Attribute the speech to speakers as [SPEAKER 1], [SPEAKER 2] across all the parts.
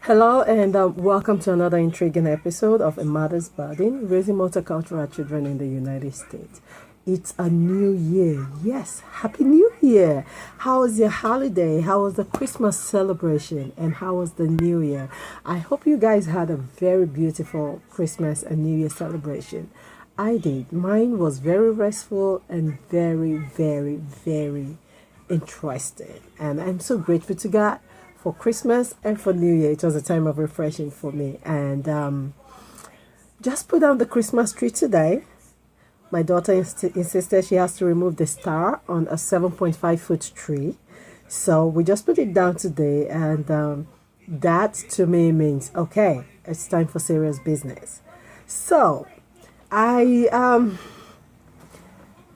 [SPEAKER 1] Hello and welcome to another intriguing episode of A Mother's Burden, Raising Multicultural Children in the United States. It's a new year. Yes, Happy New Year. How was your holiday? How was the Christmas celebration? And how was the New Year? I hope you guys had a very beautiful Christmas and New Year celebration. I did. Mine was very restful and very, very, very interesting. And I'm so grateful to God for Christmas and for New Year. It was a time of refreshing for me. And just put down the Christmas tree today. My daughter insisted she has to remove the star on a 7.5-foot tree. So we just put it down today. And that to me means, okay, it's time for serious business. So I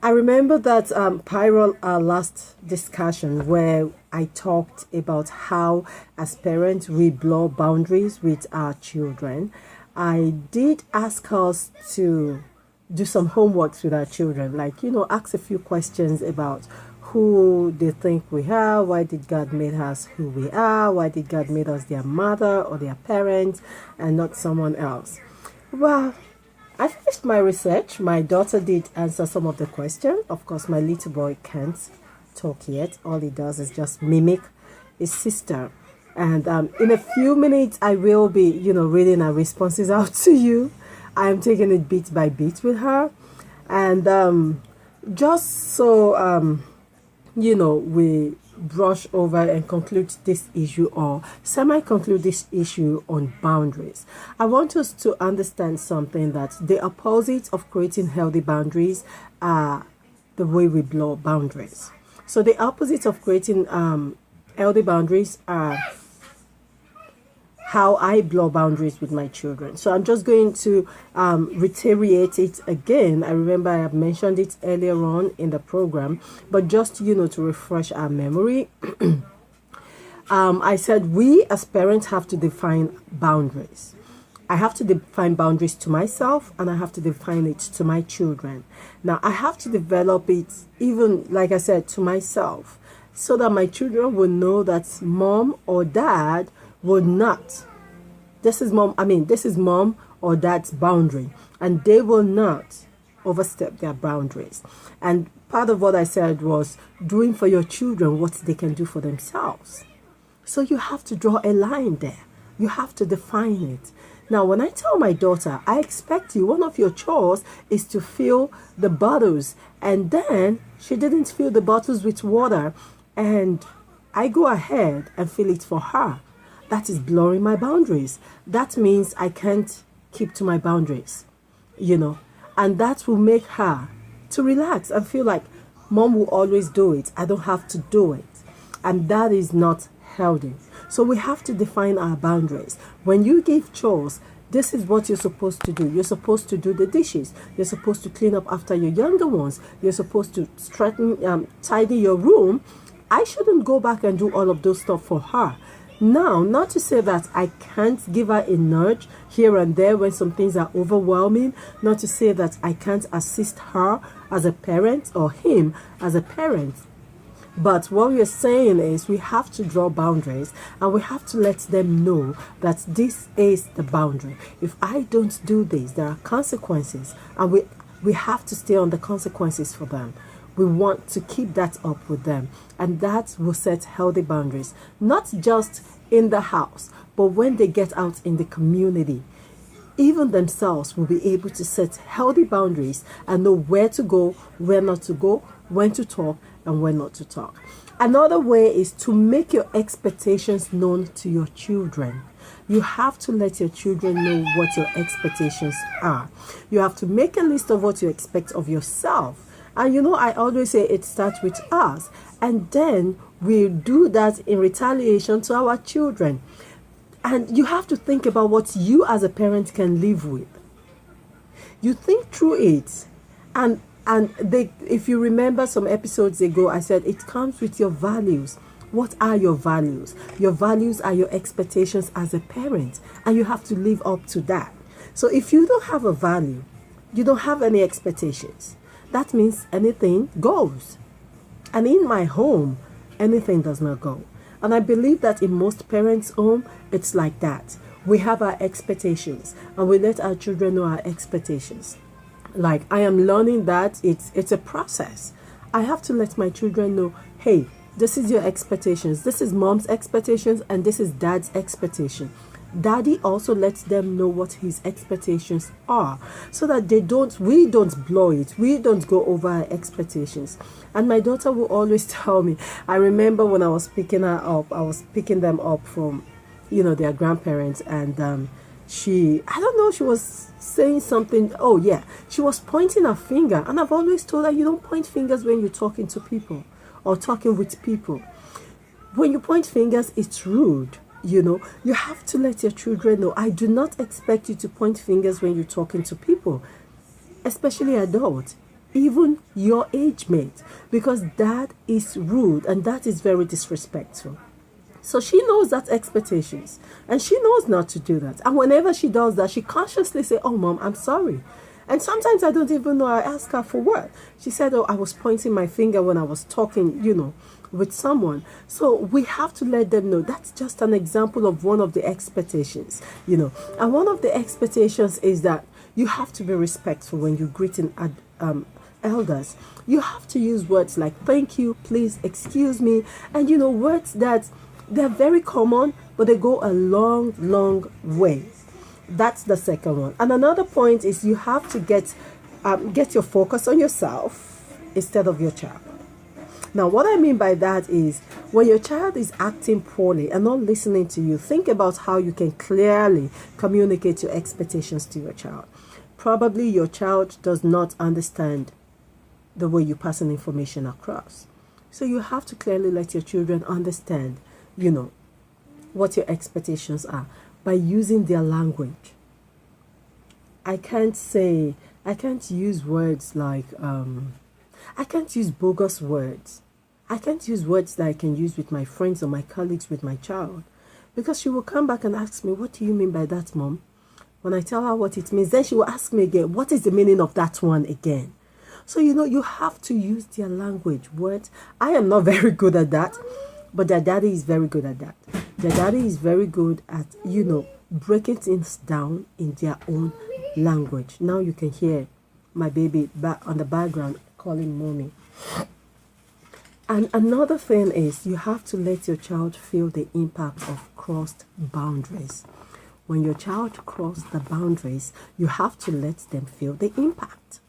[SPEAKER 1] remember that Pyro last discussion where I talked about how as parents we blur boundaries with our children. I did ask us to do some homeworks with our children, like, ask a few questions about who they think we are, why did God make us who we are, why did God make us their mother or their parents and not someone else. Well, I finished my research. My daughter did answer some of the questions. Of course, my little boy can't talk yet. All he does is just mimic his sister. And in a few minutes, I will be, reading her responses out to you. I'm taking it bit by bit with her. And just so, we brush over and conclude this issue or semi-conclude this issue on boundaries. I want us to understand something, that the opposite of creating healthy boundaries are the way we blow boundaries. So the opposite of creating healthy boundaries are how I blow boundaries with my children. So I'm just going to reiterate it again. I remember I have mentioned it earlier on in the program, but just, to refresh our memory. I said we as parents have to define boundaries. I have to define boundaries to myself and I have to define it to my children. Now, I have to develop it, even like I said, to myself, so that my children will know that mom or dad will not. This is mom or dad's boundary, and they will not overstep their boundaries. And part of what I said was doing for your children what they can do for themselves. So you have to draw a line there. You have to define it. Now, when I tell my daughter, I expect you, one of your chores is to fill the bottles, and then she didn't fill the bottles with water, and I go ahead and fill it for her. That is blurring my boundaries. That means I can't keep to my boundaries, and that will make her to relax and feel like mom will always do it. I don't have to do it. And that is not healthy. So we have to define our boundaries. When you give chores, this is what you're supposed to do. You're supposed to do the dishes. You're supposed to clean up after your younger ones. You're supposed to tidy your room. I shouldn't go back and do all of those stuff for her. Now, not to say that I can't give her a nudge here and there when some things are overwhelming, not to say that I can't assist her as a parent or him as a parent. But what we're saying is we have to draw boundaries and we have to let them know that this is the boundary. If I don't do this, there are consequences, and we have to stay on the consequences for them. We want to keep that up with them, and that will set healthy boundaries, not just in the house, but when they get out in the community. Even themselves will be able to set healthy boundaries and know where to go, where not to go, when to talk, and when not to talk. Another way is to make your expectations known to your children. You have to let your children know what your expectations are. You have to make a list of what you expect of yourself. And I always say it starts with us. And then we do that in retaliation to our children. And you have to think about what you as a parent can live with. You think through it. And if you remember some episodes ago, I said it comes with your values. What are your values? Your values are your expectations as a parent. And you have to live up to that. So if you don't have a value, you don't have any expectations. That means anything goes. And in my home, anything does not go. And I believe that in most parents' home, it's like that. We have our expectations and we let our children know our expectations. Like, I am learning that it's a process. I have to let my children know, hey, this is your expectations. This is mom's expectations and this is dad's expectation. Daddy also lets them know what his expectations are so that we don't blow it. We don't go over our expectations. And my daughter will always tell me, I remember when I was picking her up, I was picking them up from, their grandparents, and I don't know, she was saying something. Oh yeah, she was pointing her finger, and I've always told her, you don't point fingers when you're talking to people or talking with people. When you point fingers, it's rude. You have to let your children know, I do not expect you to point fingers when you're talking to people, especially adults, even your age mate, because that is rude and that is very disrespectful. So she knows that expectations and she knows not to do that. And whenever she does that, she consciously say, oh mom, I'm sorry. And sometimes I don't even know. I ask her for what. She said, oh, I was pointing my finger when I was talking, with someone. So we have to let them know that's just an example of one of the expectations, And one of the expectations is that you have to be respectful when you're greeting elders. You have to use words like thank you, please, excuse me, and words that they're very common, but they go a long, long way. That's the second one. And another point is you have to get your focus on yourself instead of your child. Now, what I mean by that is when your child is acting poorly and not listening to you, think about how you can clearly communicate your expectations to your child. Probably your child does not understand the way you pass an information across. So you have to clearly let your children understand, what your expectations are by using their language. I can't use words like, I can't use bogus words. I can't use words that I can use with my friends or my colleagues with my child. Because she will come back and ask me, what do you mean by that, mom? When I tell her what it means, then she will ask me again, what is the meaning of that one again? So, you have to use their language, words. I am not very good at that, but their daddy is very good at that. Their daddy is very good at, breaking things down in their own language. Now you can hear my baby on the background calling mommy. And another thing is you have to let your child feel the impact of crossed boundaries. When your child crosses the boundaries, you have to let them feel the impact.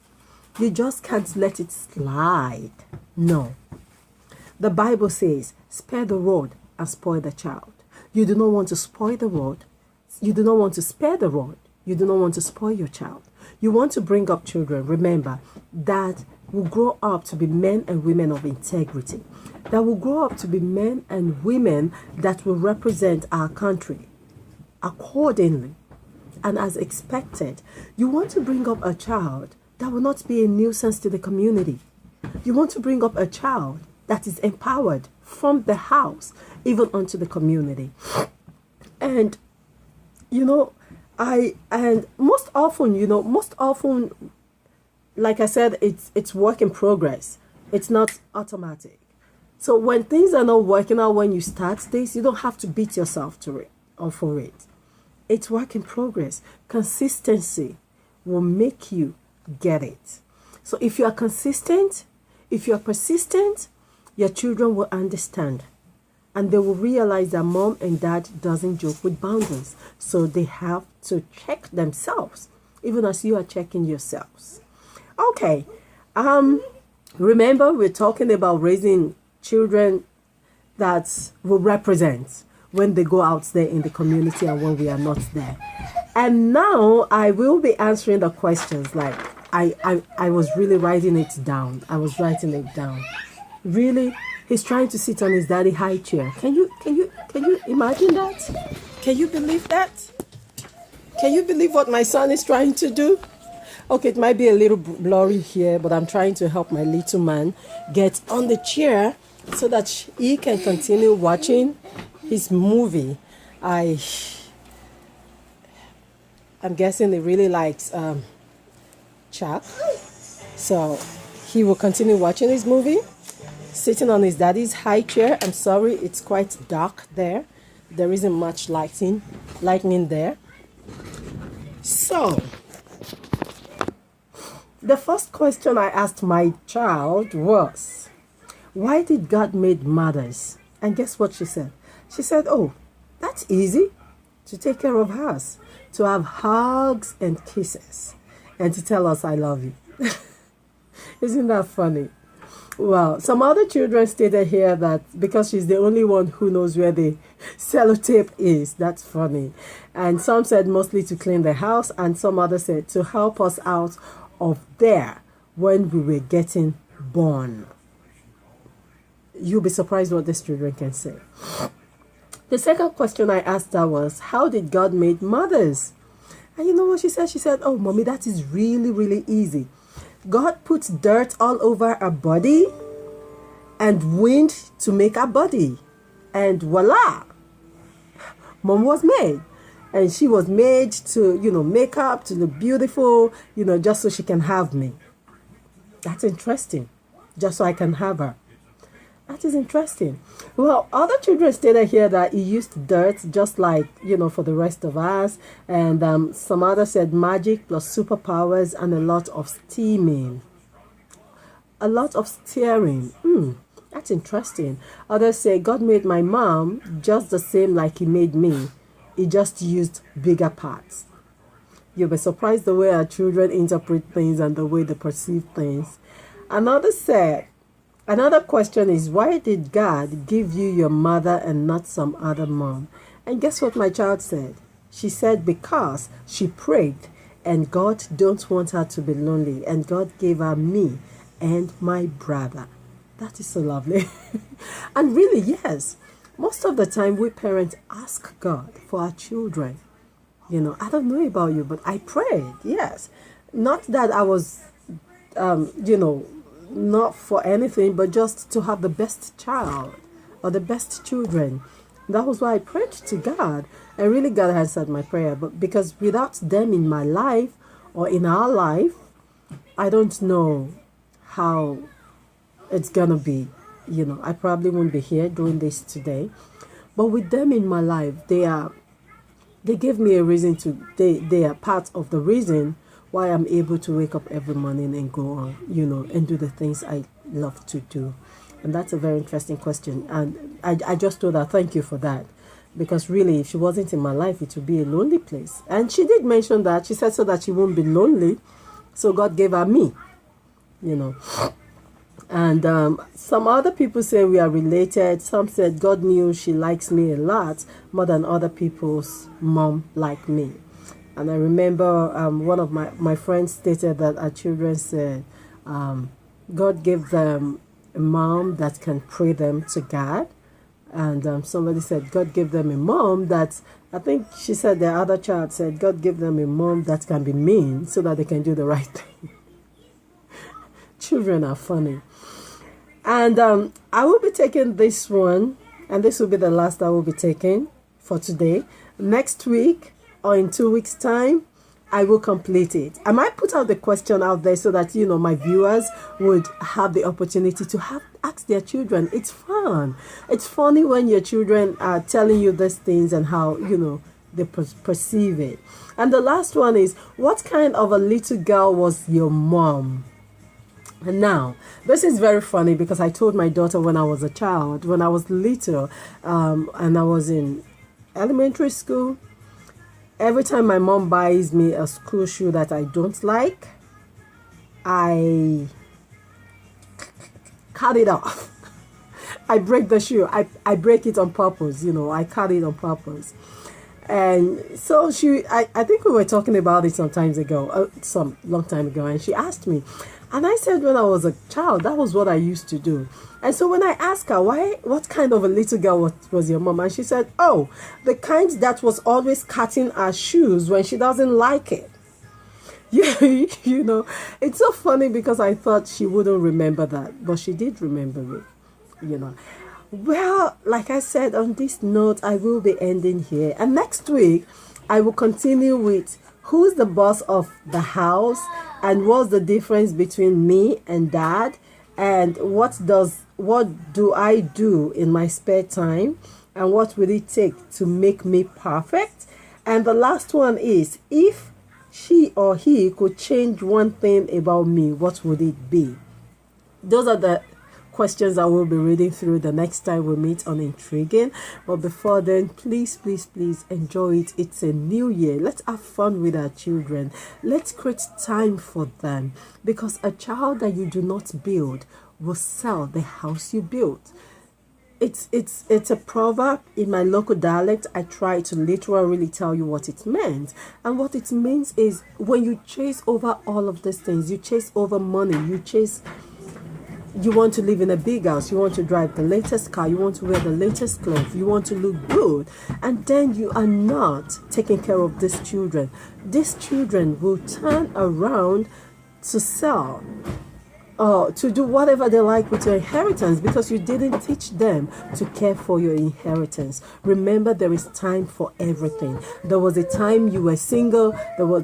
[SPEAKER 1] You just can't let it slide. No. The Bible says, spare the rod and spoil the child. You do not want to spoil the rod. You do not want to spare the rod. You do not want to spoil your child. You want to bring up children, remember, that will grow up to be men and women of integrity. That will grow up to be men and women that will represent our country accordingly and as expected. You want to bring up a child that will not be a nuisance to the community. You want to bring up a child that is empowered from the house even onto the community. And most often, like I said, it's work in progress. It's not automatic. So when things are not working out when you start this, you don't have to beat yourself to it or for it. It's work in progress. Consistency will make you get it. So if you are consistent, if you are persistent, your children will understand. And they will realize that mom and dad doesn't joke with boundaries. So they have to check themselves, even as you are checking yourselves. Okay. Remember, we're talking about raising children that will represent when they go out there in the community and when we are not there. And now I will be answering the questions. Like I was really writing it down. I was writing it down. Really, he's trying to sit on his daddy high chair. Can you imagine that? Can you believe that? Can you believe what my son is trying to do? Okay, it might be a little blurry here, but I'm trying to help my little man get on the chair so that he can continue watching his movie. I'm guessing he really likes Chuck. So he will continue watching his movie. sitting on his daddy's high chair. I'm sorry, it's quite dark there. There isn't much lightning there. So, the first question I asked my child was, why did God make mothers? And guess what she said? She said, oh, that's easy, to take care of us, to have hugs and kisses, and to tell us I love you. Isn't that funny? Well, some other children stated here that because she's the only one who knows where the sellotape is. That's funny. And some said mostly to clean the house, and some others said to help us out of there when we were getting born. You'll be surprised what these children can say. The second question I asked her was, how did God make mothers? And you know what she said? She said, oh, mommy, that is really, really easy. God puts dirt all over our body and wind to make our body. And voila, mom was made. And she was made to, make up, to look beautiful, just so she can have me. That's interesting. Just so I can have her. That is interesting. Well, other children stated here that he used dirt just like, for the rest of us. And some others said magic plus superpowers and a lot of steaming. A lot of steering. That's interesting. Others say God made my mom just the same like he made me. He just used bigger parts. You'll be surprised the way our children interpret things and the way they perceive things. Another question is, why did God give you your mother and not some other mom? And guess what my child said? She said because she prayed and God don't want her to be lonely, and God gave her me and my brother. That is so lovely. And really, yes, most of the time we parents ask God for our children. I don't know about you, but I prayed, yes. Not that I was, not for anything, but just to have the best child or the best children. That was why I prayed to God. And really God answered my prayer. But because without them in my life or in our life, I don't know how it's gonna be. I probably won't be here doing this today. But with them in my life, they give me a reason to, they are part of the reason why I'm able to wake up every morning and go on, and do the things I love to do. And that's a very interesting question. And I just told her, thank you for that. Because really, if she wasn't in my life, it would be a lonely place. And she did mention that. She said so that she won't be lonely. So God gave her me, And some other people say we are related. Some said God knew she likes me a lot more than other people's mom like me. And I remember one of my friends stated that our children said God gave them a mom that can pray them to God. And somebody said God gave them a mom that, I think she said the other child said God gave them a mom that can be mean so that they can do the right thing. Children are funny. And I will be taking this one, and this will be the last I will be taking for today. Next week, or in 2 weeks' time, I will complete it. I might put out the question out there so that, my viewers would have the opportunity to ask their children. It's fun. It's funny when your children are telling you these things and how, they perceive it. And the last one is, what kind of a little girl was your mom? And now, this is very funny because I told my daughter when I was a child, when I was little, and I was in elementary school, every time my mom buys me a school shoe that I don't like, I cut it off. I break the shoe. I break it on purpose, I cut it on purpose. And so I think we were talking about it some long time ago, and she asked me, and I said when I was a child, that was what I used to do. And so when I asked her, what kind of a little girl was your mom? And she said, oh, the kind that was always cutting her shoes when she doesn't like it. Yeah, it's so funny because I thought she wouldn't remember that, but she did remember it, Well, like I said, on this note, I will be ending here. And next week, I will continue with who's the boss of the house and what's the difference between me and dad And what do I do in my spare time, and what will it take to make me perfect? And the last one is, if she or he could change one thing about me, what would it be? Those are the questions I will be reading through the next time we meet on Intriguing. But before then, please enjoy it. It's a new year. Let's have fun with our children. Let's create time for them, because a child that you do not build will sell the house you built. It's a proverb in my local dialect. I try to literally tell you what it meant. And what it means is, when you chase over all of these things, you chase over money, you want to live in a big house, you want to drive the latest car, you want to wear the latest clothes, you want to look good, and then you are not taking care of these children. These children will turn around to sell, to do whatever they like with your inheritance, because you didn't teach them to care for your inheritance. Remember, there is time for everything. There was a time you were single,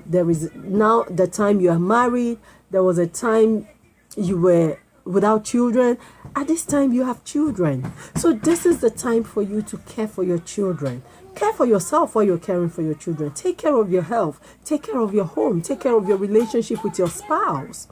[SPEAKER 1] there is now the time you are married, there was a time you were without children. At this time you have children, so this is the time for you to care for your children. Care for yourself while you're caring for your children. Take care of your health, take care of your home, take care of your relationship with your spouse,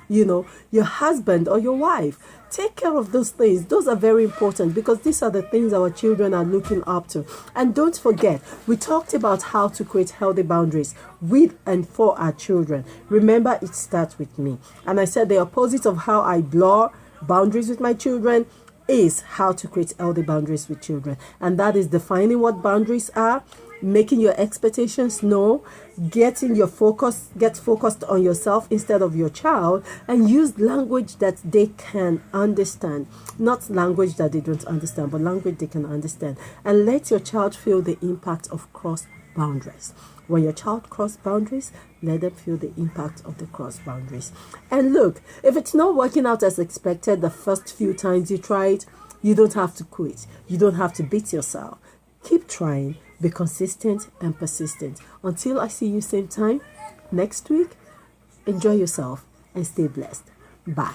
[SPEAKER 1] your husband or your wife. Take care of those things. Those are very important, because these are the things our children are looking up to. And don't forget, we talked about how to create healthy boundaries with and for our children. Remember, it starts with me. And I said the opposite of how I blur boundaries with my children is how to create healthy boundaries with children. And that is defining what boundaries are, making your expectations known, get focused on yourself instead of your child, and use language that they can understand. Not language that they don't understand, but language they can understand. And let your child feel the impact of cross boundaries. When your child cross boundaries, let them feel the impact of the cross boundaries. And look, if it's not working out as expected the first few times you try it, you don't have to quit. You don't have to beat yourself. Keep trying. Be consistent and persistent. Until I see you same time next week, enjoy yourself and stay blessed. Bye.